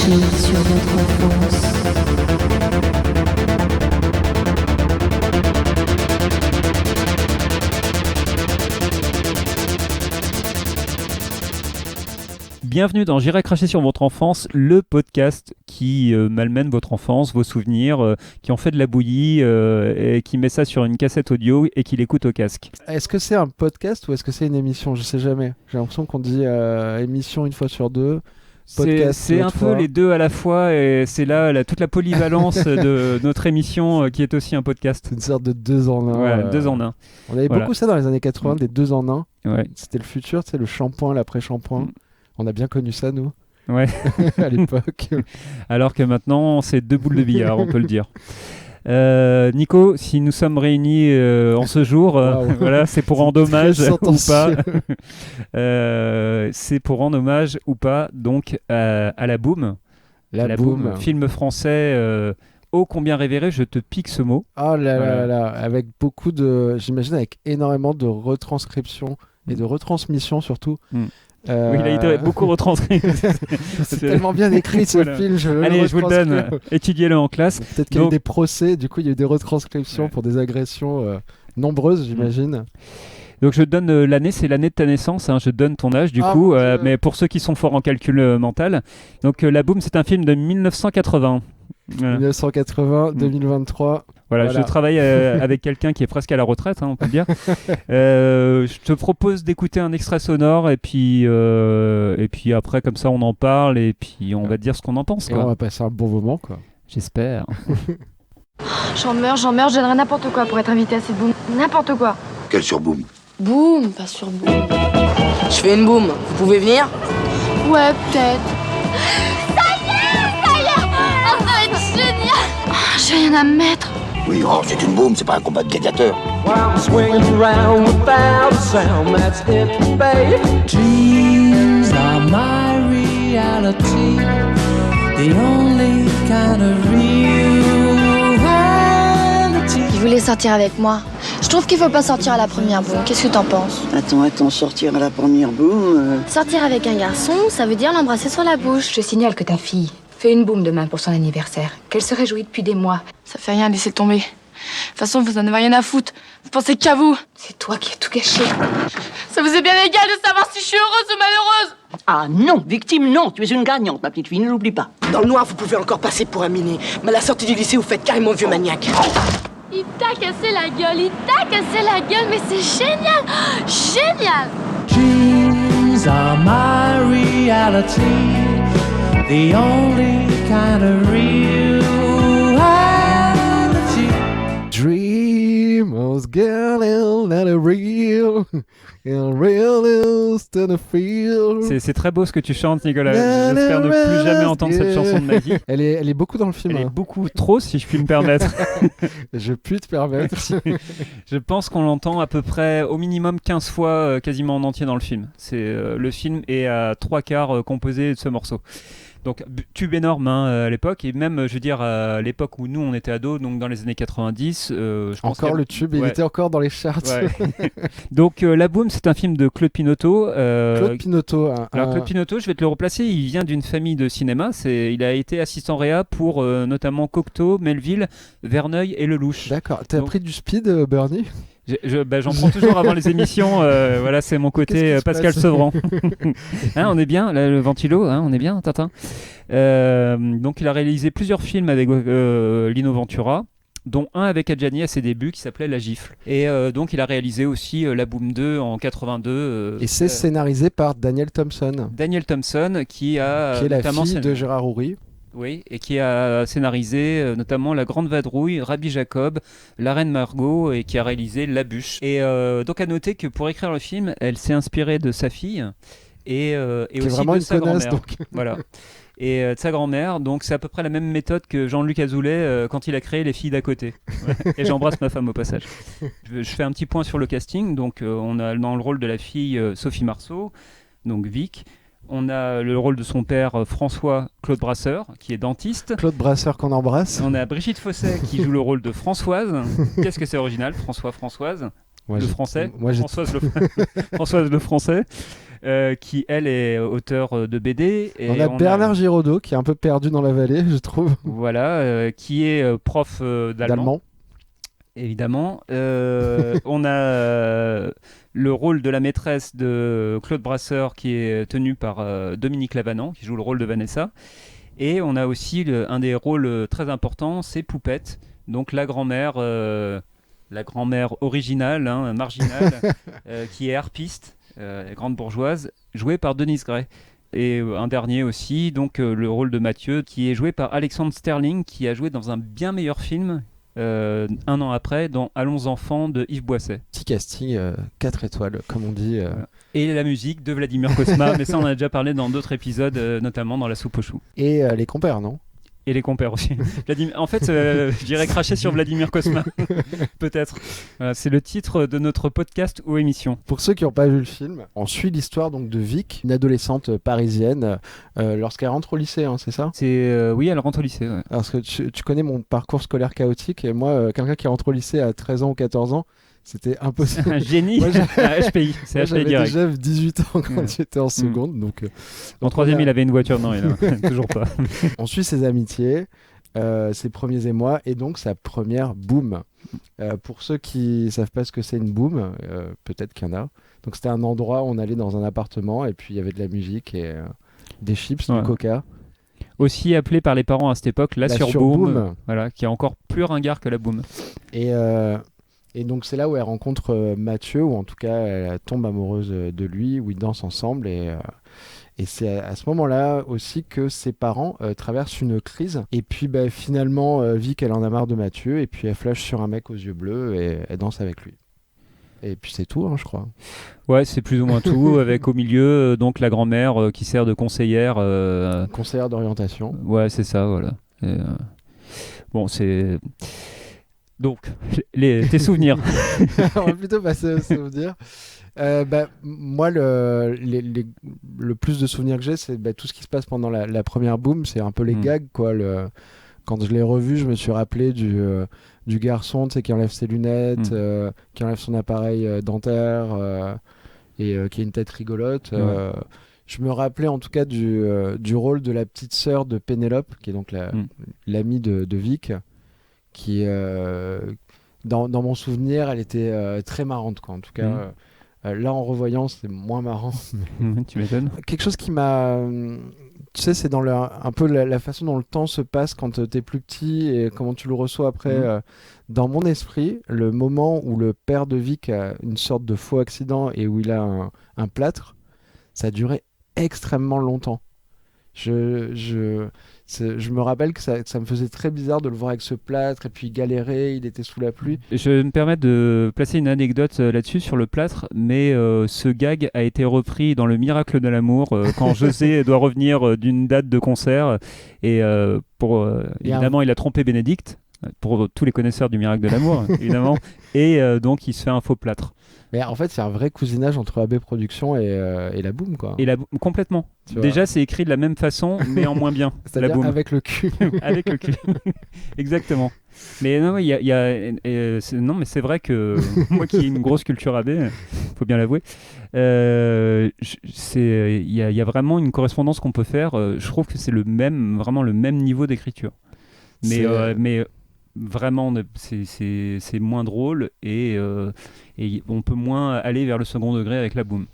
cracher sur votre enfance. Bienvenue dans J'irai cracher sur votre enfance, le podcast qui malmène votre enfance, vos souvenirs, qui en fait de la bouillie et qui met ça sur une cassette audio et qui l'écoute au casque. Est-ce que c'est un podcast ou est-ce que c'est une émission ? Je sais jamais. J'ai l'impression qu'on dit émission une fois sur deux. C'est un peu les deux à la fois et c'est là toute la polyvalence de notre émission qui est aussi un podcast. C'est une sorte de deux en un. Ouais, deux en un. On avait beaucoup ça dans les années 80, des deux en un. Ouais. C'était le futur, tu sais, le shampoing, l'après-shampoing. On a bien connu ça, nous. Ouais. À l'époque. Alors que maintenant, c'est deux boules de billard, on peut le dire. Nico, si nous sommes réunis en ce jour, voilà, c'est pour rendre hommage ou pas. C'est pour rendre hommage ou pas donc à La Boum. La Boum, film français ô combien révéré, je te pique ce mot. Oh là là, avec beaucoup de, j'imagine avec énormément de retranscriptions et de retransmissions surtout. Oui, il a été beaucoup retranscrit. C'est tellement bien écrit ce film. Allez, je vous le donne. Étudiez-le en classe. Peut-être qu'il y a eu des procès, du coup il y a eu des retranscriptions pour des agressions nombreuses, j'imagine. Donc je te donne l'année, c'est l'année de ta naissance, hein, je te donne ton âge du coup, mais pour ceux qui sont forts en calcul mental. Donc La Boum, c'est un film de 1980. Voilà. 1980, 2023. Voilà, je travaille avec quelqu'un qui est presque à la retraite, hein, on peut le dire. Je te propose d'écouter un extrait sonore et puis après, comme ça, on en parle et puis on va te dire ce qu'on en pense. Quoi. Et on va passer un bon moment, quoi. J'espère. J'en meurs, je donnerais n'importe quoi pour être invité à cette boum. N'importe quoi. Quelle sur boum ? Boum, pas sur boum. Je fais une boum, vous pouvez venir ? Ouais, peut-être. Ça y est, ça va être génial. J'ai rien à me mettre. Oui, oh, c'est une boum, c'est pas un combat de gladiateurs. I'm swinging around without a sound, that's it, babe. Dreams are my reality, the only kind of reality. Il voulait sortir avec moi. Je trouve qu'il faut pas sortir à la première boum. Qu'est-ce que t'en penses ? Attends, sortir à la première boum Sortir avec un garçon, ça veut dire l'embrasser sur la bouche. Je te signale que ta fille fait une boum demain pour son anniversaire, qu'elle se réjouit depuis des mois. Ça fait rien, laissez tomber. De toute façon, vous en avez rien à foutre. Vous pensez qu'à vous. C'est toi qui as tout gâché. Ça vous est bien égal de savoir si je suis heureuse ou malheureuse. Ah non, victime, non, tu es une gagnante, ma petite fille, ne l'oublie pas. Dans le noir, vous pouvez encore passer pour un miné, mais à la sortie du lycée, vous faites carrément vieux maniaque. Il t'a cassé la gueule, mais c'est génial. Génial. Dreams are my reality, the only kind of reality. Dream was getting not a real, and real is to the feel. C'est très beau ce que tu chantes, Nicolas. J'espère ne plus jamais entendre cette chanson de ma vie. Elle est beaucoup dans le film. Elle est beaucoup trop, si je puis me permettre. Je puis te permettre. Je pense qu'on l'entend à peu près au minimum 15 fois quasiment en entier dans le film. Le film est à 3/4 composé de ce morceau. Donc tube énorme à l'époque, et même je veux dire à l'époque où nous on était ados, donc dans les années 90, je pense encore le tube, il était encore dans les charts. Ouais. Donc La Boum, c'est un film de Claude Pinoteau. Claude Pinoteau. Alors Claude Pinoteau, je vais te le replacer, il vient d'une famille de cinéma, il a été assistant réa pour notamment Cocteau, Melville, Verneuil et Lelouch. D'accord, t'as pris du speed, Bernie ? J'en prends toujours avant les émissions, voilà, c'est mon côté Pascal Sevran. Hein, on est bien, là, le ventilo, hein, on est bien, Tintin. Donc il a réalisé plusieurs films avec Lino Ventura, dont un avec Adjani à ses débuts qui s'appelait La Gifle. Et donc il a réalisé aussi La Boum 2 en 82. Et c'est scénarisé par Daniel Thompson. Daniel Thompson qui est la fille de Gérard Houry. Oui, et qui a scénarisé notamment La Grande Vadrouille, Rabbi Jacob, La Reine Margot, et qui a réalisé La Bûche. Et donc à noter que pour écrire le film, elle s'est inspirée de sa fille et aussi de sa grand-mère. Donc. Voilà. Et de sa grand-mère, donc c'est à peu près la même méthode que Jean-Luc Azoulay quand il a créé Les Filles d'à côté. Ouais. Et j'embrasse ma femme au passage. Je fais un petit point sur le casting. Donc on a dans le rôle de la fille Sophie Marceau, donc Vic. On a le rôle de son père François Claude Brasseur, qui est dentiste. Claude Brasseur qu'on embrasse. On a Brigitte Fosset qui joue le rôle de Françoise. Qu'est-ce que c'est original, Françoise. Françoise le français. Françoise le français. qui elle est auteur de BD. Et on a Bernard Giraudot qui est un peu perdu dans la vallée, je trouve. Voilà, qui est prof d'allemand. Évidemment. On a le rôle de la maîtresse de Claude Brasseur qui est tenu par Dominique Lavanant, qui joue le rôle de Vanessa. Et on a aussi un des rôles très importants, c'est Poupette, donc la grand-mère originale, hein, marginale, qui est harpiste, grande bourgeoise, jouée par Denise Gray. Et un dernier aussi, donc le rôle de Mathieu, qui est joué par Alexandre Sterling, qui a joué dans un bien meilleur film, un an après, dans Allons enfants de Yves Boisset. Petit casting, 4 étoiles, comme on dit. Et la musique de Vladimir Cosma, mais ça on en a déjà parlé dans d'autres épisodes, notamment dans La soupe aux choux. Et les compères, non ? Et les compères aussi. En fait, j'irais cracher sur Vladimir Cosma, peut-être. Voilà, c'est le titre de notre podcast ou émission. Pour ceux qui n'ont pas vu le film, on suit l'histoire donc de Vic, une adolescente parisienne, lorsqu'elle rentre au lycée, hein, c'est ça ? Oui, elle rentre au lycée. Ouais. Parce que tu connais mon parcours scolaire chaotique, et moi, quelqu'un qui rentre au lycée à 13 ans ou 14 ans, c'était impossible. Un génie. Moi, HPI, c'est HPI j'avais direct. déjà 18 ans quand j'étais en seconde. Donc, en troisième, il avait une voiture. Non, il a toujours pas. On suit ses amitiés, ses premiers émois, et donc sa première boom. Pour ceux qui ne savent pas ce que c'est une boom, peut-être qu'il y en a. Donc c'était un endroit où on allait dans un appartement, et puis il y avait de la musique et des chips, du coca. Aussi appelé par les parents à cette époque la surboom, voilà, qui est encore plus ringard que la boom. Et donc c'est là où elle rencontre Mathieu, ou en tout cas elle tombe amoureuse de lui, où ils dansent ensemble, et c'est à ce moment-là aussi que ses parents traversent une crise. Et puis finalement, Vic, elle en a marre de Mathieu, et puis elle flash sur un mec aux yeux bleus, et elle danse avec lui. Et puis c'est tout, hein, je crois. Ouais, c'est plus ou moins tout, avec au milieu donc la grand-mère qui sert de conseillère. Conseillère d'orientation. Ouais, c'est ça, voilà. Bon, c'est... Donc, tes souvenirs. On va plutôt passer aux souvenirs. Moi, le plus de souvenirs que j'ai, c'est tout ce qui se passe pendant la première boom. C'est un peu les gags, quoi. Quand je l'ai revu, je me suis rappelé du garçon, tu sais, qui enlève ses lunettes, qui enlève son appareil dentaire et qui a une tête rigolote. Je me rappelais en tout cas du rôle de la petite sœur de Pénélope, qui est donc l'amie de Vic, qui dans mon souvenir, elle était très marrante, quoi. En tout cas, là en revoyant, c'est moins marrant. Tu m'étonnes. Quelque chose qui m'a... Tu sais, c'est dans un peu la façon dont le temps se passe quand t'es plus petit et comment tu le reçois après. Dans mon esprit, le moment où le père de Vic a une sorte de faux accident et où il a un plâtre, ça a duré extrêmement longtemps. Je me rappelle que ça me faisait très bizarre de le voir avec ce plâtre, et puis galérer, il était sous la pluie. Je vais me permettre de placer une anecdote là-dessus sur le plâtre, mais ce gag a été repris dans Le Miracle de l'amour, quand José doit revenir d'une date de concert, et évidemment il a trompé Bénédicte, pour tous les connaisseurs du Miracle de l'amour, évidemment, et donc il se fait un faux plâtre. Mais en fait, c'est un vrai cousinage entre AB Productions et la Boom, quoi. Complètement. Déjà, c'est écrit de la même façon, mais en moins bien. C'est-à-dire la Boom. avec le cul. Avec le cul. Exactement. Mais non, non, mais c'est vrai que moi qui ai une grosse culture AB, faut bien l'avouer, il y a vraiment une correspondance qu'on peut faire. Je trouve que c'est vraiment le même niveau d'écriture. Mais vraiment, c'est moins drôle et on peut moins aller vers le second degré avec la Boom.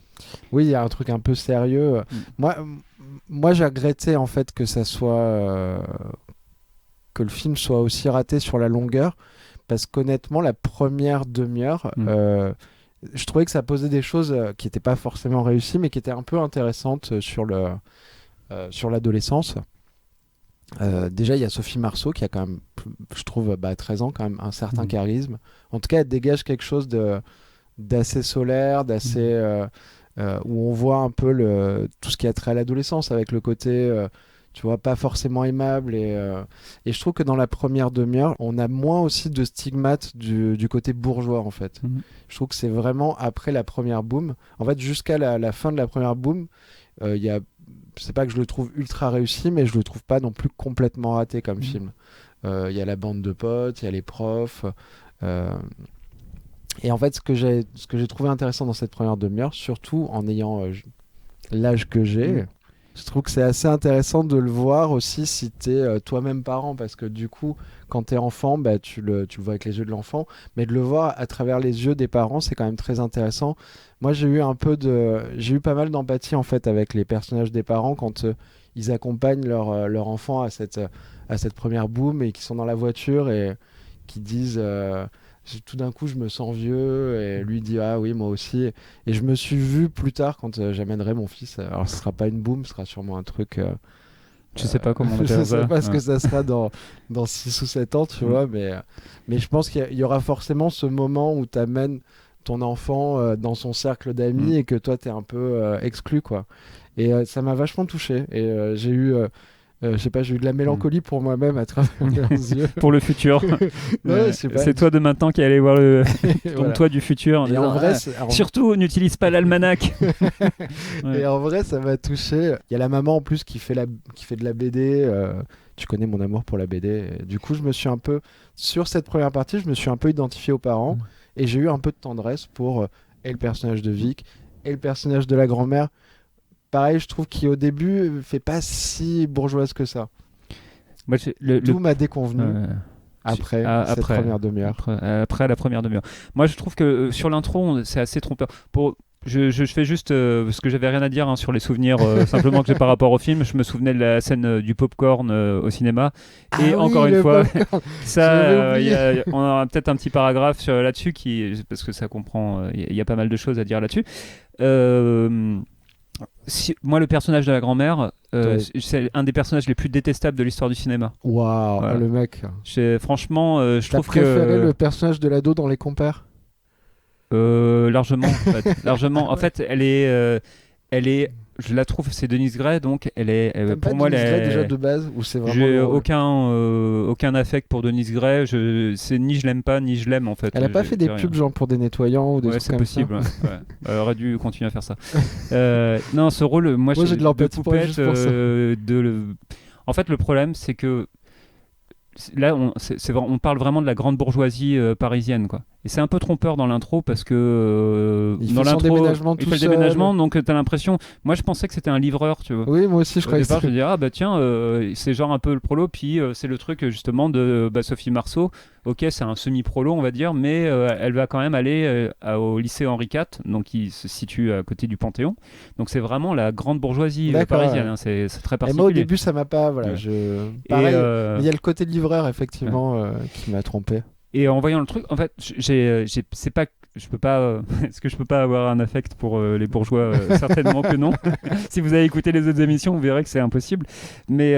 Oui, il y a un truc un peu sérieux. Moi, j'ai regretté en fait que ça soit que le film soit aussi raté sur la longueur, parce qu'honnêtement, la première demi-heure, je trouvais que ça posait des choses qui n'étaient pas forcément réussies, mais qui étaient un peu intéressantes sur l'adolescence. Déjà, il y a Sophie Marceau qui a quand même, je trouve, 13 ans, quand même un certain charisme. En tout cas, elle dégage quelque chose d'assez solaire, d'assez où on voit un peu tout ce qui a trait à l'adolescence, avec le côté, tu vois, pas forcément aimable. Et je trouve que dans la première demi-heure, on a moins aussi de stigmates du côté bourgeois, en fait. Je trouve que c'est vraiment après la première boom. En fait, jusqu'à la fin de la première boom, il y a... C'est pas que je le trouve ultra réussi, mais je le trouve pas non plus complètement raté comme film. Il y a la bande de potes, il y a les profs. Et en fait, ce que j'ai trouvé intéressant dans cette première demi-heure, surtout en ayant l'âge que j'ai, je trouve que c'est assez intéressant de le voir aussi si t'es toi-même parent, parce que du coup, quand t'es enfant, bah, tu le vois avec les yeux de l'enfant, mais de le voir à travers les yeux des parents, c'est quand même très intéressant. Moi, j'ai eu pas mal d'empathie en fait avec les personnages des parents quand ils accompagnent leur enfant à cette première boum et qui sont dans la voiture et qui disent tout d'un coup je me sens vieux et lui dit ah oui moi aussi et je me suis vu plus tard quand j'amènerai mon fils, alors ce sera pas une boum, ce sera sûrement un truc Je sais pas comment on je appelle sais ça. pas ce que ça sera dans 6 ou 7 ans, tu vois, mais je pense qu'il y aura forcément ce moment où tu amènes ton enfant dans son cercle d'amis et que toi t'es un peu exclu quoi. Et ça m'a vachement touché et j'ai eu je sais pas, j'ai eu de la mélancolie pour moi-même à travers leurs yeux. Pour le futur. Ouais, je sais pas. C'est toi de maintenant qui allais voir ton Voilà. toi du futur. En Et disant, en vrai, surtout, n'utilise pas l'almanach. Et en vrai, ça m'a touché. Il y a la maman en plus qui fait de la BD. Tu connais mon amour pour la BD. Et du coup, je me suis un peu, sur cette première partie, je me suis un peu identifié aux parents et j'ai eu un peu de tendresse pour et le personnage de Vic et le personnage de la grand-mère. Pareil, je trouve qu'il au début fait pas si bourgeoise que ça. Moi, Tout m'a déconvenu après cette première demi-heure. Après la première demi-heure. Moi, je trouve que sur l'intro, c'est assez trompeur. Je fais juste parce que j'avais rien à dire sur les souvenirs simplement que j'ai par rapport au film. Je me souvenais de la scène du popcorn au cinéma et encore une fois ça on aura peut-être un petit paragraphe là-dessus parce que ça comprend il y a pas mal de choses à dire là-dessus. Moi, le personnage de la grand-mère, c'est un des personnages les plus détestables de l'histoire du cinéma. Waouh, voilà. Le mec. Franchement, je trouve que... T'as préféré le personnage de l'ado dans Les Compères ? Largement, en fait. Largement. En fait, elle est, je la trouve, c'est Denise Gray, donc elle est, pour pas moi, Denise Gray déjà de base ou c'est vraiment j'ai aucun affect pour Denise Gray. C'est ni je l'aime pas, ni je l'aime en fait. Elle a pas fait des pubs genre pour des nettoyants ou des trucs comme ça. Ouais, c'est possible. Ouais. Aurait dû continuer à faire ça. Non, ce rôle, moi j'ai de l'empathie pour elle juste pour ça. En fait, le problème, c'est que là, on parle vraiment de la grande bourgeoisie parisienne, quoi. Et c'est un peu trompeur dans l'intro parce que il fait son déménagement tout seul. Il fait le déménagement, donc t'as l'impression. Moi, je pensais que c'était un livreur, tu vois. Oui, moi aussi, je croyais ça. Je me disais, ah bah tiens, c'est genre un peu le prolo, puis c'est le truc justement de Sophie Marceau. Ok, c'est un semi-prolo, on va dire, mais elle va quand même aller au lycée Henri IV, donc qui se situe à côté du Panthéon. Donc c'est vraiment la grande bourgeoisie parisienne. Hein, c'est très particulier. Et moi, au début, ça m'a pas. Voilà, pareil, il y a le côté de livreur, effectivement, qui m'a trompé. Et en voyant le truc, en fait, c'est pas, je peux pas, est-ce que je peux pas avoir un affect pour les bourgeois certainement que non. Si vous avez écouté les autres émissions, vous verrez que c'est impossible. Mais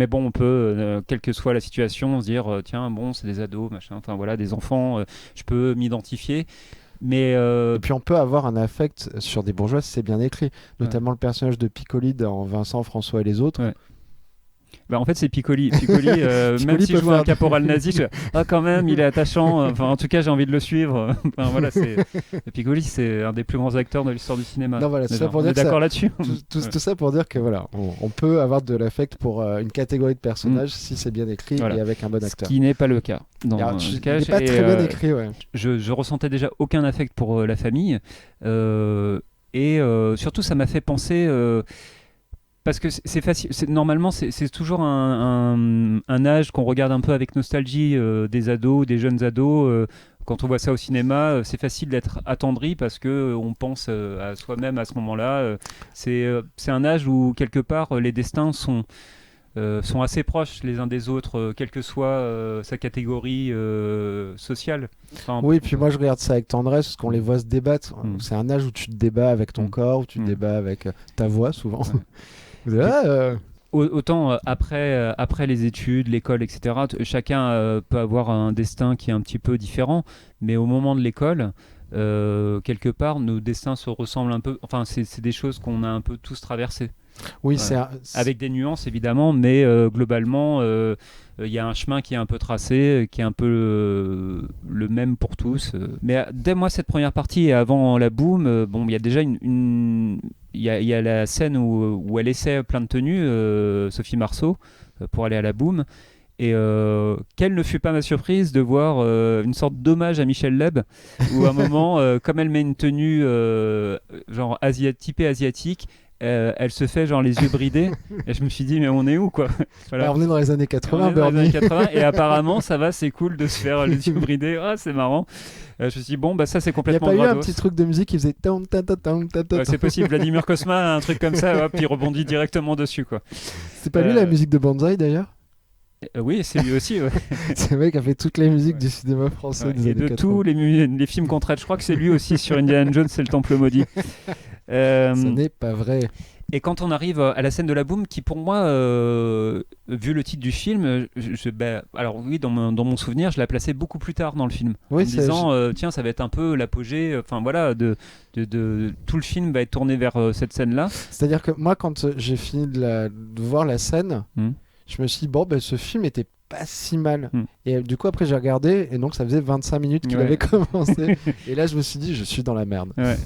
bon, on peut, quelle que soit la situation, se dire, tiens, bon, c'est des ados, machin, enfin voilà, des enfants, je peux m'identifier. Mais Et puis on peut avoir un affect sur des bourgeois si c'est bien écrit, notamment le personnage de Piccoli dans Vincent, François et les autres. Ouais. Bah en fait c'est Piccoli, même s'il joue un caporal nazi, quand même il est attachant, enfin en tout cas j'ai envie de le suivre. Enfin voilà, Piccoli c'est un des plus grands acteurs de l'histoire du cinéma. Non voilà, c'est ça pour on dire est d'accord là-dessus. Tout ça pour dire que voilà, on peut avoir de l'affect pour une catégorie de personnages si c'est bien écrit et avec un bon acteur. Ce qui n'est pas le cas. Il n'est pas très bien écrit, ouais. Je ressentais déjà aucun affect pour la famille et surtout ça m'a fait penser parce que c'est facile, normalement c'est toujours un âge qu'on regarde un peu avec nostalgie des ados, des jeunes ados. Quand on voit ça au cinéma, c'est facile d'être attendri parce que on pense à soi-même à ce moment-là. C'est un âge où quelque part les destins sont assez proches les uns des autres, quelle que soit sa catégorie sociale. Enfin, oui, puis moi je regarde ça avec tendresse parce qu'on les voit se débattre. C'est un âge où tu te débats avec ton corps, où tu te débats avec ta voix souvent. Autant après les études, l'école, etc., chacun peut avoir un destin qui est un petit peu différent, mais au moment de l'école, quelque part, nos destins se ressemblent un peu. Enfin, c'est des choses qu'on a un peu tous traversées. Oui, avec des nuances évidemment, mais globalement, il y a un chemin qui est un peu tracé, qui est un peu le même pour tous. Mais dès moi cette première partie et avant la boom, bon, il y a déjà il y a la scène où elle essaie plein de tenues, Sophie Marceau, pour aller à la boom. quelle ne fut pas ma surprise de voir une sorte d'hommage à Michel Leb, où à un moment, comme elle met une tenue genre typée asiatique, elle se fait genre les yeux bridés, et je me suis dit mais on est où quoi. Voilà. Alors, on est dans les années 80, On est dans les Bernie. années 80, et apparemment ça va, c'est cool de se faire les yeux bridés, c'est marrant. Je me suis dit bon bah ça c'est Il n'y a complètement pas eu un gratos. petit truc de musique qui faisait tam tam tam tam tam tam. Ouais, c'est possible, Vladimir Cosma, un truc comme ça, hop, il rebondit directement dessus quoi. C'est pas lui la musique de Banzai d'ailleurs? Oui, c'est lui aussi. Ouais. C'est le mec qui a fait toutes les musiques du cinéma français Ouais, des et années de 80. tous les films qu'on traite, je crois que c'est lui aussi sur Indiana Jones, c'est le Temple maudit. Ce n'est pas vrai. Et quand on arrive à la scène de la boum, qui pour moi, vu le titre du film, alors oui, dans mon souvenir, je la plaçais beaucoup plus tard dans le film, Oui, en me disant tiens, ça va être un peu l'apogée. Enfin voilà, de tout le film va être tourné vers cette scène-là. C'est-à-dire que moi, quand j'ai fini de voir la scène, je me suis dit bon, ce film était pas si mal. Et du coup, après, j'ai regardé, et donc ça faisait 25 minutes qu'il avait commencé. Et là, je me suis dit, je suis dans la merde. Ouais.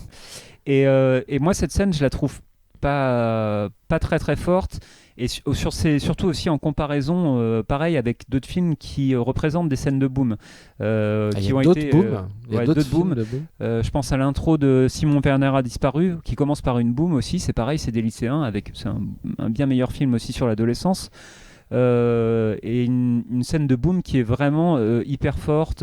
Et moi, cette scène, je la trouve pas très très forte, et surtout aussi en comparaison pareil avec d'autres films qui représentent des scènes de boom qui ont été il y a d'autres booms. Je pense à l'intro de Simon Werner a disparu, qui commence par une boom aussi, c'est pareil, c'est des lycéens, c'est un bien meilleur film aussi sur l'adolescence, et une scène de boom qui est vraiment hyper forte,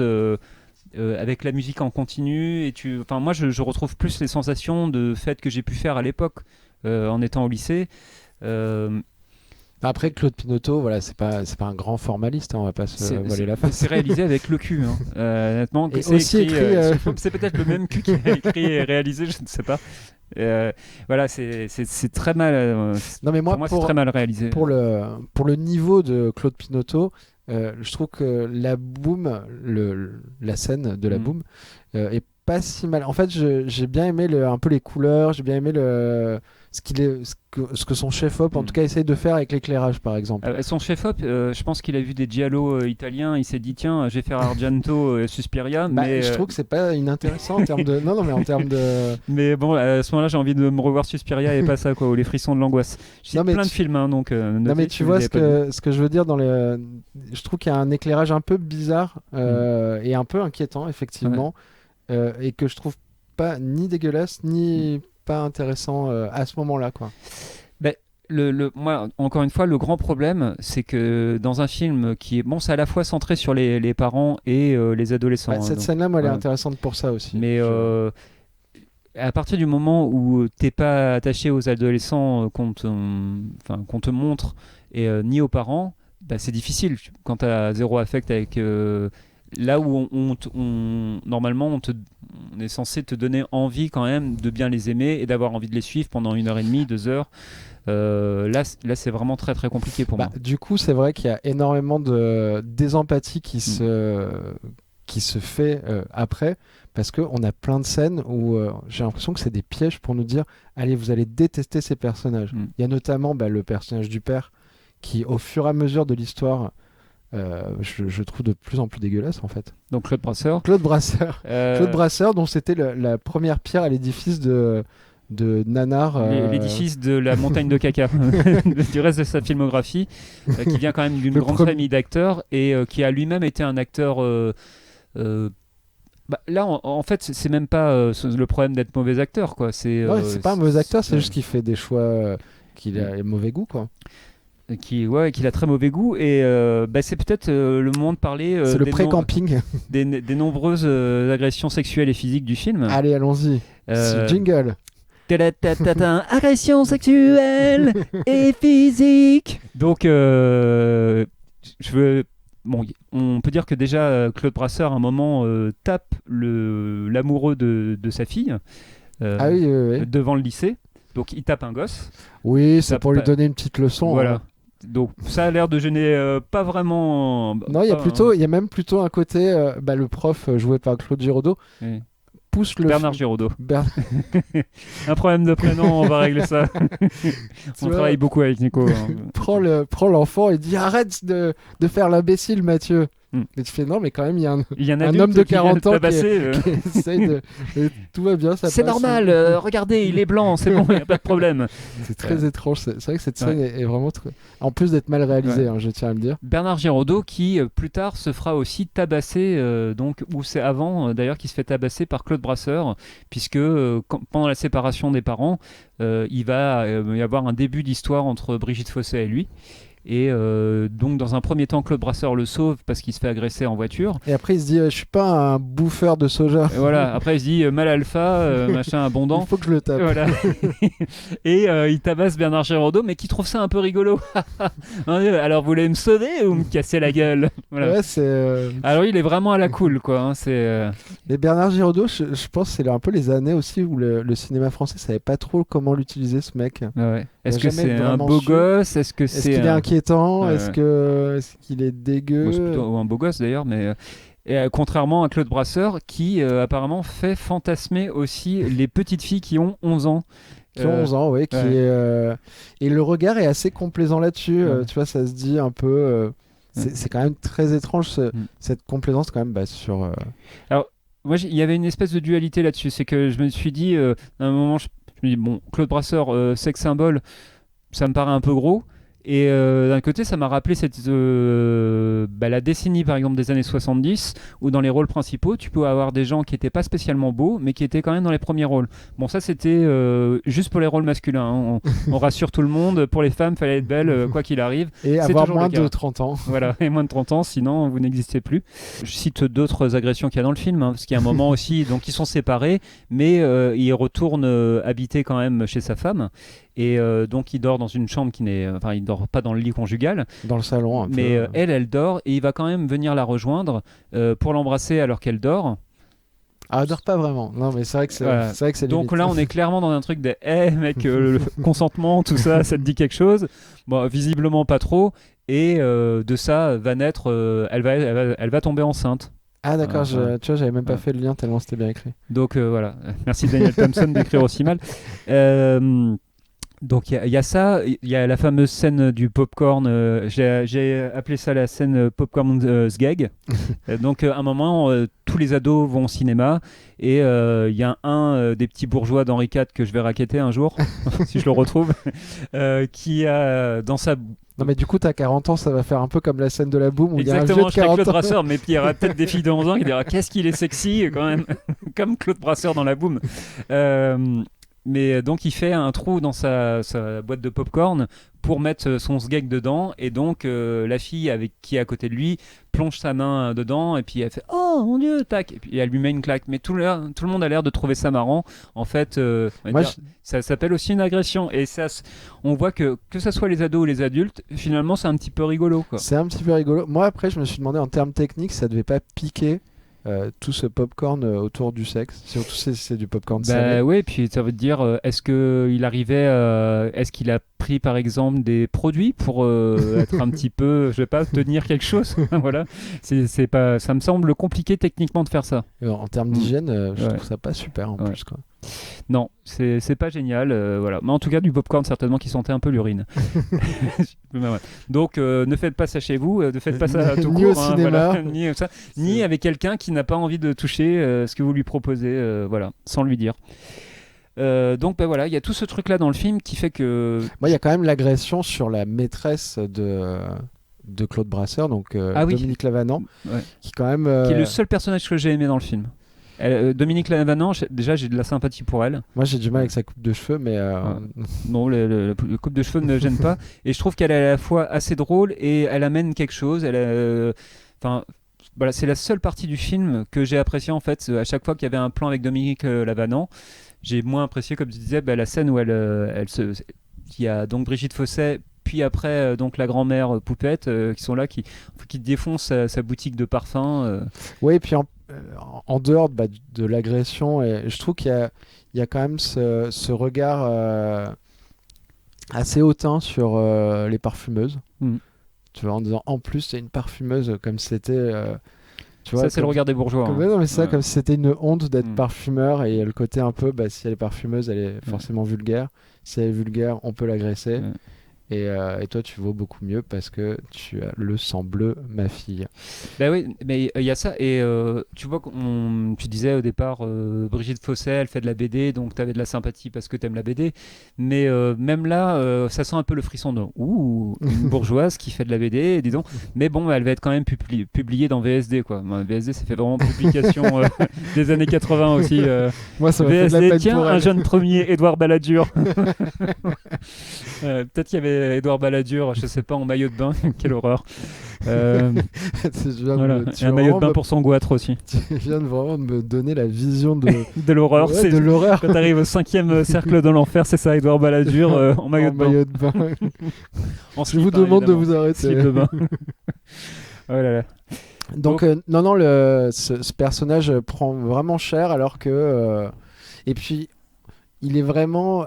avec la musique en continu, et moi je retrouve plus les sensations de fête que j'ai pu faire à l'époque en étant au lycée. Après, Claude Pinoteau, voilà, c'est pas un grand formaliste, on va pas se voiler la face. C'est réalisé avec le cul, honnêtement. Et aussi écrit, c'est peut-être le même cul qui a écrit et réalisé, je ne sais pas. Voilà, c'est très mal. Non, mais moi, pour moi, c'est très mal réalisé. Pour le niveau de Claude Pinoteau, je trouve que la boom, la scène de la boom, est pas si mal. En fait, j'ai bien aimé un peu les couleurs, j'ai bien aimé ce que son chef-op en tout cas essaye de faire avec l'éclairage, par exemple. Son chef-op, je pense qu'il a vu des giallo italiens, il s'est dit tiens, je vais faire Argento, Suspiria, mais je trouve que c'est pas inintéressant en termes de mais en termes de mais bon, à ce moment-là, j'ai envie de me revoir Suspiria et pas ça quoi, ou les frissons de l'angoisse. J'ai plein de films donc non mais tu vois ce que je veux dire je trouve qu'il y a un éclairage un peu bizarre et un peu inquiétant effectivement, et que je trouve pas ni dégueulasse ni pas intéressant à ce moment-là quoi. Moi, encore une fois, le grand problème, c'est que dans un film qui est c'est à la fois centré sur les parents et les adolescents. Cette scène-là, moi, elle est intéressante pour ça aussi. Mais à partir du moment où t'es pas attaché aux adolescents qu'on te montre, et ni aux parents, c'est difficile quand t'as zéro affect avec. Là où normalement on est censé te donner envie quand même de bien les aimer et d'avoir envie de les suivre pendant 1h30, 2 heures. Là c'est vraiment très très compliqué pour moi. Du coup, c'est vrai qu'il y a énormément de désempathie qui se fait après, parce qu'on a plein de scènes où j'ai l'impression que c'est des pièges pour nous dire allez, vous allez détester ces personnages. Il y a notamment le personnage du père qui, au fur et à mesure de l'histoire, je trouve de plus en plus dégueulasse en fait. Donc Claude Brasseur. Claude Brasseur, dont c'était la première pierre à l'édifice de Nanar. L'édifice de la montagne de caca du reste de sa filmographie, qui vient quand même d'une grande famille d'acteurs, et qui a lui-même été un acteur. Là, en fait, c'est même pas le problème d'être mauvais acteur, quoi. C'est pas un mauvais acteur, c'est juste qu'il fait des choix qu'il a mauvais goût, quoi. Qu'il a très mauvais goût, et c'est peut-être le moment de parler c'est le pré-camping des nombreuses agressions sexuelles et physiques du film. Allez, allons-y. Jingle. Agression sexuelle et physique. Donc on peut dire que déjà Claude Brasseur à un moment tape l'amoureux de sa fille devant le lycée. Donc il tape un gosse. Oui, c'est pour lui donner une petite leçon. Voilà. Hein. Donc ça a l'air de gêner pas vraiment. Non, il y a même plutôt un côté le prof joué par Claude Giraudot. Oui. Pousse le Bernard Giraudot. Un problème de prénom, on va régler ça. On travaille beaucoup avec Nico. Prends l'enfant et dis arrête de faire l'imbécile, Mathieu. Et tu fais non, mais quand même, il y a Il y a un un adulte homme de qui vient 40 ans tabasser, qui essaye de. Et tout va bien, ça c'est passe. normal, regardez, il est blanc, c'est bon, il n'y a pas de problème. C'est très étrange. C'est vrai que cette scène est vraiment très. En plus d'être mal réalisée, je tiens à le dire. Bernard Giraudot qui plus tard se fera aussi tabasser, donc, ou c'est avant d'ailleurs qu'il se fait tabasser par Claude Brasseur, puisque pendant la séparation des parents, il va y avoir un début d'histoire entre Brigitte Fossey et lui. Et donc dans un premier temps Claude Brasseur le sauve parce qu'il se fait agresser en voiture et après il se dit je suis pas un bouffeur de soja, et voilà, après il se dit mal alpha machin abondant, il faut que je le tape, voilà. Et il tabasse Bernard Giraudot mais qui trouve ça un peu rigolo. Alors vous voulez me sauver ou me casser la gueule, voilà. Ouais, c'est alors il est vraiment à la cool quoi, hein, c'est mais Bernard Giraudot je pense que c'est un peu les années aussi où le cinéma français savait pas trop comment l'utiliser, ce mec. Ouais. Est-ce que c'est un beau gosse, est-ce qu'il est inquiétant, est-ce qu'il est dégueu, ou un beau gosse d'ailleurs, mais contrairement à Claude Brasseur qui apparemment fait fantasmer aussi les petites filles qui ont 11 ans. Qui ont 11 ans, oui, et le regard est assez complaisant là-dessus, tu vois, ça se dit un peu, c'est quand même très étrange cette complaisance quand même sur... Alors, moi, il y avait une espèce de dualité là-dessus, c'est que je me suis dit, à un moment, je me dis, bon, Claude Brasseur, sex symbole, ça me paraît un peu gros. Et d'un côté, ça m'a rappelé la décennie, par exemple, des années 70, où dans les rôles principaux, tu peux avoir des gens qui n'étaient pas spécialement beaux, mais qui étaient quand même dans les premiers rôles. Bon, ça, c'était juste pour les rôles masculins. Hein. On rassure tout le monde. Pour les femmes, il fallait être belle, quoi qu'il arrive. Et avoir moins de 30 ans. Voilà, et moins de 30 ans, sinon vous n'existez plus. Je cite d'autres agressions qu'il y a dans le film, hein, parce qu'il y a un moment aussi, donc ils sont séparés, mais il retourne habiter quand même chez sa femme. Et donc il dort dans une chambre il dort pas dans le lit conjugal, dans le salon un peu. Mais elle dort et il va quand même venir la rejoindre pour l'embrasser alors qu'elle dort. Ah, elle dort pas vraiment. Non, mais c'est vrai que c'est donc limite. là on est clairement dans un truc de mec, le consentement, tout ça, ça te dit quelque chose. Bon, visiblement pas trop. Et de ça va naître, elle va tomber enceinte. Ah d'accord, tu vois, j'avais même pas fait le lien tellement c'était bien écrit. Donc voilà, merci Daniel Thompson d'écrire aussi mal. Donc il y a ça, il y a la fameuse scène du popcorn, j'ai appelé ça la scène popcorn sgeg. Donc à un moment, tous les ados vont au cinéma et il y a un des petits bourgeois d'Henri IV que je vais racketter un jour, si je le retrouve, qui a dans sa... Non mais du coup t'as 40 ans, ça va faire un peu comme la scène de la boum où exactement, il y a un vieux de 40 Claude ans. Brasseur, mais puis il y aura peut-être des filles de 11 ans qui diront qu'est-ce qu'il est sexy quand même, comme Claude Brasseur dans la boum. Mais donc il fait un trou dans sa boîte de popcorn pour mettre son sgeg dedans, et donc la fille qui est à côté de lui plonge sa main dedans et puis elle fait oh mon dieu, tac, et puis elle lui met une claque. Mais tout le monde a l'air de trouver ça marrant. En fait, ça s'appelle aussi une agression, et ça, on voit que ça soit les ados ou les adultes, finalement c'est un petit peu rigolo, quoi. C'est un petit peu rigolo. Moi après je me suis demandé en termes techniques ça devait pas piquer tout ce popcorn autour du sexe, surtout c'est du popcorn salé. Oui, puis ça veut dire est-ce qu'il a pris par exemple des produits pour être un petit peu, je sais pas, tenir quelque chose. Voilà, c'est pas, ça me semble compliqué techniquement de faire ça. En termes d'hygiène, je trouve ça pas super en plus, quoi. Non, c'est pas génial, voilà. Mais en tout cas du popcorn certainement qui sentait un peu l'urine. Donc ne faites pas ça chez vous, ne faites pas ça tout ni court, au cinéma, voilà, ni avec quelqu'un qui n'a pas envie de toucher ce que vous lui proposez, voilà, sans lui dire. Donc voilà, il y a tout ce truc là dans le film qui fait que moi il y a quand même l'agression sur la maîtresse de Claude Brasseur, donc Dominique Lavanant, qui quand même qui est le seul personnage que j'ai aimé dans le film. Dominique Lavanant, déjà j'ai de la sympathie pour elle. Moi j'ai du mal avec sa coupe de cheveux, mais non, le coupe de cheveux ne me gêne pas. Et je trouve qu'elle est à la fois assez drôle et elle amène quelque chose. Voilà, c'est la seule partie du film que j'ai appréciée en fait. À chaque fois qu'il y avait un plan avec Dominique Lavanant, j'ai moins apprécié, comme tu disais, la scène où il y a donc Brigitte Fossey, puis après donc la grand-mère Poupette qui sont là, qui défoncent sa boutique de parfums. Oui, et puis en dehors de l'agression, et je trouve qu'il y a quand même ce regard assez hautain sur les parfumeuses. Tu vois, en disant en plus c'est une parfumeuse, comme c'était tu vois, ça c'est le regard des bourgeois, non, mais ça, comme si c'était une honte d'être parfumeur, et le côté un peu si elle est parfumeuse elle est forcément vulgaire, si elle est vulgaire on peut l'agresser. Et toi, tu vaux beaucoup mieux parce que tu as le sang bleu, ma fille. Bah oui, mais il y a ça. Et tu vois, tu disais au départ, Brigitte Fossé, elle fait de la BD, donc tu avais de la sympathie parce que tu aimes la BD. Mais même là, ça sent un peu le frisson de ouh, une bourgeoise qui fait de la BD, dis donc. Mais bon, elle va être quand même publiée dans VSD, quoi. VSD, ça fait vraiment publication des années 80 aussi. Moi, ça m'a fait de la VSD, peine tiens, pour un elle. jeune premier, Édouard Balladur. Peut-être qu'il y avait Édouard Balladur, je sais pas, en maillot de bain. Quelle horreur. Voilà. Et un maillot de bain pour son goitre aussi. Tu viens de vraiment me donner la vision de, De l'horreur. Ouais, C'est de l'horreur. quand t'arrives au 5e cercle de l'enfer, c'est ça, Édouard Balladur en maillot de bain. maillot de bain. En Je slip, vous hein, demande de évidemment. vous arrêter. Slip de bain. Oh là là. Donc, non, ce personnage prend vraiment cher alors que. Et puis, il est vraiment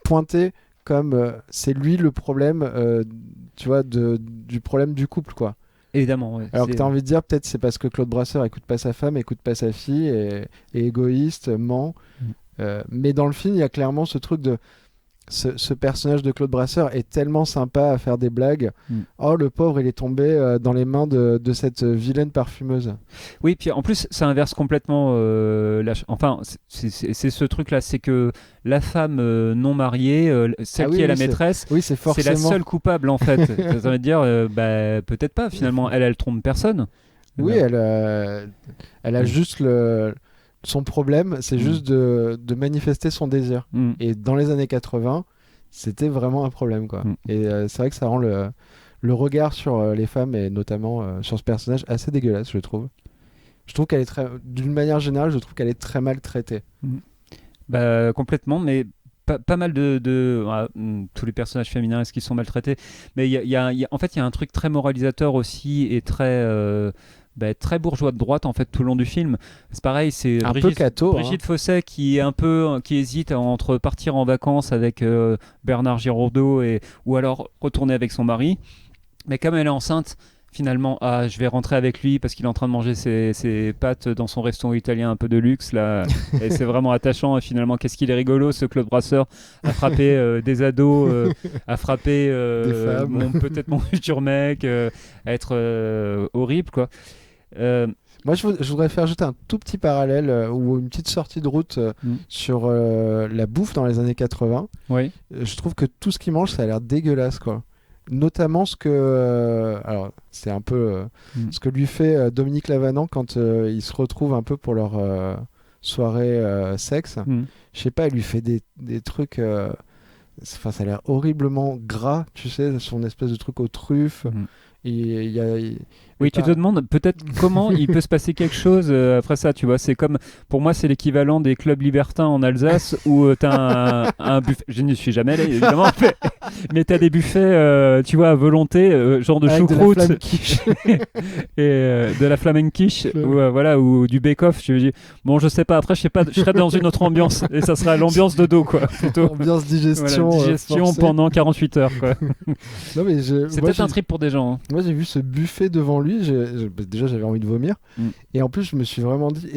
pointé comme c'est lui le problème, tu vois, du problème du couple, quoi. Évidemment. Ouais, Alors que tu as envie de dire, peut-être c'est parce que Claude Brasseur écoute pas sa femme, écoute pas sa fille, et est égoïste, ment. Mais dans le film, il y a clairement ce truc de. Ce personnage de Claude Brasseur est tellement sympa à faire des blagues. Oh, le pauvre, il est tombé dans les mains de cette vilaine parfumeuse. Oui, puis en plus, ça inverse complètement. Enfin, c'est ce truc-là, c'est que la femme non mariée, celle qui est la maîtresse, c'est forcément... c'est la seule coupable en fait. Ça veut dire, peut-être pas finalement. Elle trompe personne. Oui, elle a juste son problème, c'est juste de manifester son désir. Et dans les années 80, c'était vraiment un problème, quoi. Et c'est vrai que ça rend le regard sur les femmes, et notamment sur ce personnage, assez dégueulasse, je trouve. Je trouve qu'elle est d'une manière générale, je trouve qu'elle est très mal traitée. Complètement, mais pas mal tous les personnages féminins, est-ce qu'ils sont maltraités? Mais en fait, il y a un truc très moralisateur aussi, et très bourgeois de droite en fait tout le long du film. C'est pareil, c'est un peu catho, Brigitte Fossé qui hésite entre partir en vacances avec Bernard Giraudot ou alors retourner avec son mari. Mais comme elle est enceinte, finalement, je vais rentrer avec lui parce qu'il est en train de manger ses pâtes dans son restaurant italien un peu de luxe là. Et c'est vraiment attachant. Et finalement, qu'est-ce qu'il est rigolo, ce Claude Brasseur, à frapper des ados, à frapper des femmes. peut-être mon futur mec, à être horrible, quoi. Moi, je voudrais faire juste un tout petit parallèle ou une petite sortie de route sur la bouffe dans les années 80. Oui. Je trouve que tout ce qu'ils mangent, ça a l'air dégueulasse, quoi. Notamment ce que... alors, c'est un peu ce que lui fait Dominique Lavanant quand ils se retrouvent un peu pour leur soirée sexe. Je sais pas, il lui fait des trucs... Enfin, ça a l'air horriblement gras, tu sais, son espèce de truc aux truffes. Oui, tu te demandes peut-être comment il peut se passer quelque chose après ça, tu vois. C'est comme, pour moi, c'est l'équivalent des clubs libertins en Alsace où t'as un buffet. Je n'y suis jamais allé, évidemment, mais t'as des buffets, tu vois, à volonté, genre de choucroute et de la flamenquiche, ou du bake-off. Je dis, bon, je sais pas. Après, je sais pas, je serais dans une autre ambiance et ça sera l'ambiance de dos, quoi. Plutôt. Ambiance digestion. Voilà, digestion pendant 48 heures, quoi. Non, mais c'est peut-être un trip pour des gens. Hein. Moi, j'ai vu ce buffet devant lui. Déjà, j'avais envie de vomir. Et en plus, je me suis vraiment dit...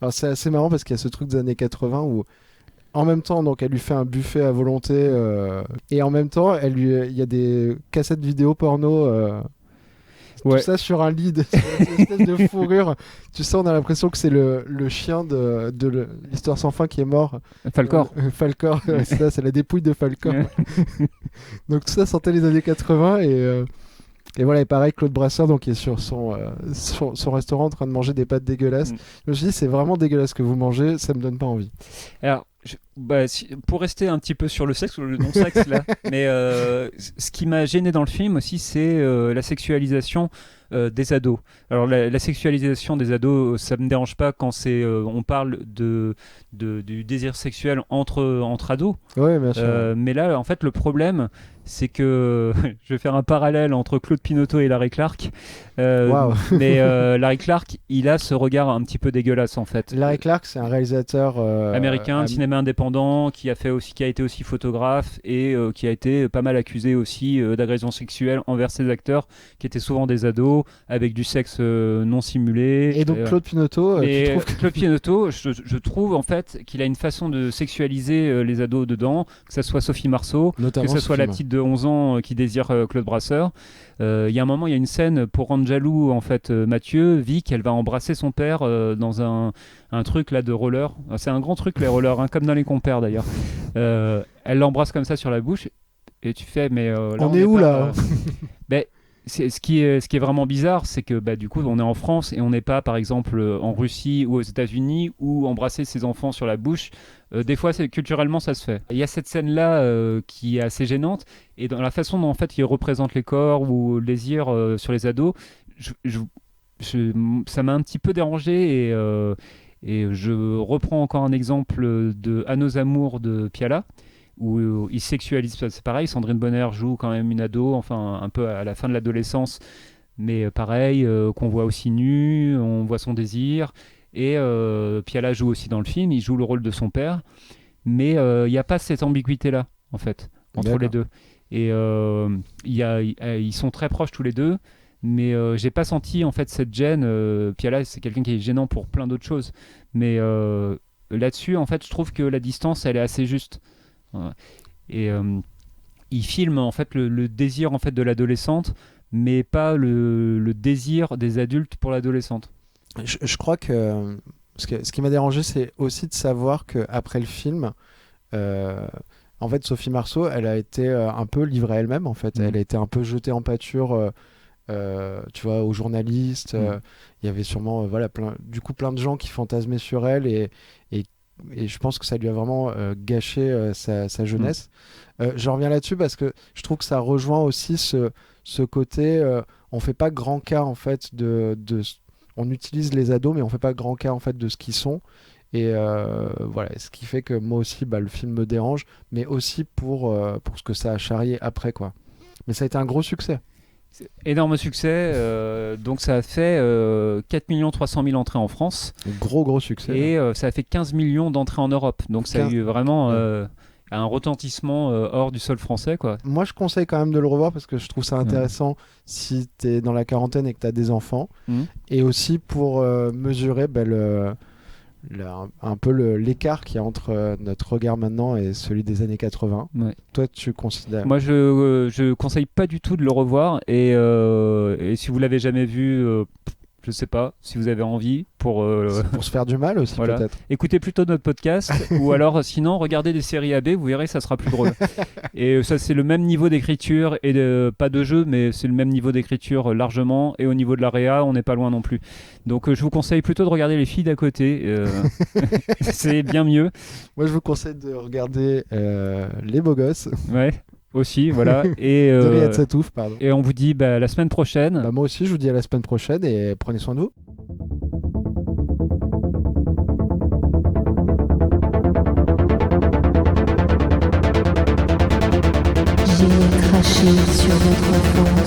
alors, c'est assez marrant parce qu'il y a ce truc des années 80 où, en même temps, donc, elle lui fait un buffet à volonté. Et en même temps, il y a des cassettes vidéo porno... Tout ça sur un lit, une espèce de fourrure. Tu sais, on a l'impression que c'est le chien de l'Histoire sans fin qui est mort. Falcor. Falcor, c'est la dépouille de Falcor. Donc tout ça sentait les années 80 et voilà, et pareil, Claude Brasseur donc, qui est sur son restaurant en train de manger des pâtes dégueulasses. Je me suis dit, c'est vraiment dégueulasse ce que vous mangez, ça me donne pas envie. Alors, pour rester un petit peu sur le sexe ou le non-sexe là, mais ce qui m'a gêné dans le film aussi, c'est la sexualisation des ados. Alors la sexualisation des ados, ça me dérange pas quand on parle du désir sexuel entre ados. Ouais, bien sûr. Mais là, en fait, le problème, c'est que je vais faire un parallèle entre Claude Pinoteau et Larry Clark. Mais Larry Clark, il a ce regard un petit peu dégueulasse en fait. Larry Clark, c'est un réalisateur américain, cinéma indépendant, qui a été aussi photographe et qui a été pas mal accusé aussi d'agression sexuelle envers ses acteurs, qui étaient souvent des ados, avec du sexe non simulé. Et donc Claude Pinoteau, tu trouves Claude Pinoteau, je trouve en fait qu'il a une façon de sexualiser les ados dedans, que ce soit Sophie Marceau, notamment que ce soit la petite de 11 ans qui désire Claude Brasseur. Il y a un moment, il y a une scène pour rendre jaloux en fait Mathieu, Vic, elle va embrasser son père dans un truc là de roller. C'est un grand truc les rollers, hein, comme dans Les Compères d'ailleurs. Elle l'embrasse comme ça sur la bouche et tu fais mais là, on est où pas, là ce qui est vraiment bizarre, c'est que du coup on est en France et on n'est pas par exemple en Russie ou aux États-Unis où embrasser ses enfants sur la bouche, des fois culturellement ça se fait. Il y a cette scène là qui est assez gênante et dans la façon dont en fait il représente les corps ou le désir sur les ados, ça m'a un petit peu dérangé et je reprends encore un exemple de À nos amours de Piala, où il sexualise, c'est pareil, Sandrine Bonner joue quand même une ado, enfin un peu à la fin de l'adolescence, mais pareil, qu'on voit aussi nue, on voit son désir, et Piala joue aussi dans le film, il joue le rôle de son père, mais il n'y a pas cette ambiguïté-là, en fait, entre les deux. Et ils sont très proches tous les deux, mais j'ai pas senti en fait cette gêne. Piala, c'est quelqu'un qui est gênant pour plein d'autres choses, mais là-dessus, en fait, je trouve que la distance, elle est assez juste. Et il filme en fait le désir en fait de l'adolescente, mais pas le désir des adultes pour l'adolescente. Je crois que ce qui m'a dérangé, c'est aussi de savoir qu'après le film, en fait, Sophie Marceau, elle a été un peu livrée à elle-même. En fait, elle a été un peu jetée en pâture. Tu vois, aux journalistes, il y avait sûrement plein de gens qui fantasmaient sur elle et je pense que ça lui a vraiment gâché sa jeunesse. Je reviens là-dessus parce que je trouve que ça rejoint aussi ce côté on fait pas grand cas en fait on utilise les ados mais on fait pas grand cas en fait de ce qu'ils sont et voilà, ce qui fait que moi aussi le film me dérange, mais aussi pour ce que ça a charrié après quoi. Mais ça a été un gros succès. Énorme succès, donc ça a fait 4 300 000 entrées en France. Gros succès. Et ça a fait 15 millions d'entrées en Europe. Donc ça a eu vraiment un retentissement hors du sol français, quoi. Moi je conseille quand même de le revoir parce que je trouve ça intéressant si tu es dans la quarantaine et que tu as des enfants. Et aussi pour mesurer un peu l'écart qu'il y a entre notre regard maintenant et celui des années 80. Ouais. Toi, tu considères... Moi, je conseille pas du tout de le revoir. Et si vous l'avez jamais vu, je sais pas, si vous avez envie pour se faire du mal aussi, peut-être. Écoutez plutôt notre podcast ou alors sinon regardez des séries AB, vous verrez, ça sera plus drôle. Et ça, c'est le même niveau d'écriture et pas de jeu, mais c'est le même niveau d'écriture largement. Et au niveau de la réa, on n'est pas loin non plus. Donc je vous conseille plutôt de regarder Les Filles d'à côté. C'est bien mieux. Moi, je vous conseille de regarder Les Beaux Gosses. Ouais. Aussi, voilà. Et, de Riyad Satouf, pardon. Et on vous dit la semaine prochaine. Moi aussi, je vous dis à la semaine prochaine et prenez soin de vous. J'ai craché sur votre faute.